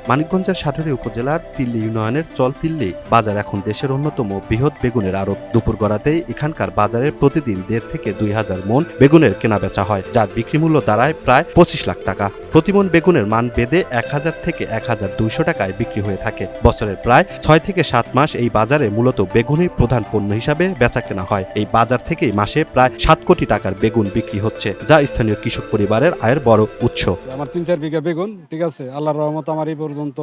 মানিকগঞ্জের সাটুরিয়া উপজেলার তিল্লি ইউনিয়নের চলতিল্লি বাজার এখন দেশের অন্যতম বৃহৎ বেগুনের আড়ত। দুপুর গড়াতেই এখানকার বাজারে প্রতিদিন ১.৫ থেকে ২,০০০ মন বেগুনের কেনাবেচা হয়, যার বিক্রি মূল্য দাঁড়ায় প্রায় ২৫ লাখ টাকা। প্রতিমন বেগুনের মান বেঁধে ১,০০০ থেকে ১,২০০ টাকায় বিক্রি হয়ে থাকে। বছরের প্রায় ৬ থেকে ৭ মাস এই বাজারে মূলত বেগুনই প্রধান পণ্য হিসাবে বেচা কেনা হয়। এই বাজার থেকেই মাসে প্রায় ৭ কোটি টাকার বেগুন বিক্রি হচ্ছে, যা স্থানীয় কৃষক পরিবারের আয়ের বড় উৎস। আমার ৩-৪ বিঘা বেগুন, ঠিক আছে, আল্লাহর রহমত আমার এই পর্যন্ত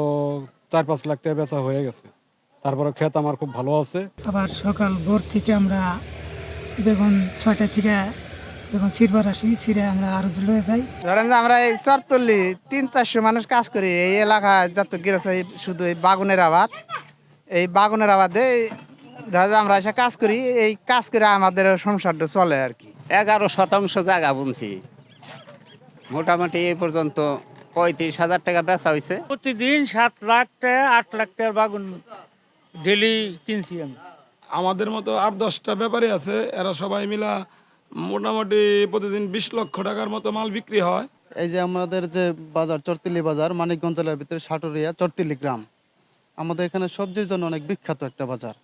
৪-৫ লাখ টাকা বেচা হয়ে গেছে। তারপরে ক্ষেত আমার খুব ভালো আছে। আবার সকাল ভোর থেকে আমরা বেগুন ৬টা থেকে বেগুন ছিঁড়বার আসি, ছিঁড়ে আমরা আরো লয়ে যাই। ধরেন যে আমরা এই চরতলি ৩-৪০০ মানুষ কাজ করি এই এলাকায়, যত গৃহস্থ শুধু এই বাগুনের আবাদ। এই বাগুনের আবাদে দেখা যায় আমরা এসে কাজ করি, এই কাজ করে আমাদের সংসারটা চলে আর কি। ১১% জায়গা বুনছি, মোটামুটি এই পর্যন্ত ৩৫,০০০ টাকা বেচা হয়েছে। প্রতিদিন ৭ লাখ টাকা ৮ লাখ টাকার বাগুন ডেলি কিনছি আমি। আমাদের মতো ৮-১০টা ব্যাপারী আছে, এরা সবাই মিলা মোটামুটি প্রতিদিন ২০ লক্ষ টাকার মতো মাল বিক্রি হয়। এই যে আমাদের যে বাজার চরতিল্লি বাজার, মানিকগঞ্জ জেলার ভিতরে সাটুরিয়া চরতিল্লি গ্রাম, আমাদের এখানে সবজির জন্য অনেক বিখ্যাত একটা বাজার।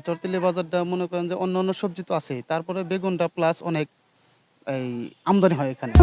চরতিল্লি বাজারটা মনে করেন যে অন্য অন্য সবজি তো আছেই, তারপরে বেগুনটা প্লাস অনেক এই আমদানি হয় এখানে।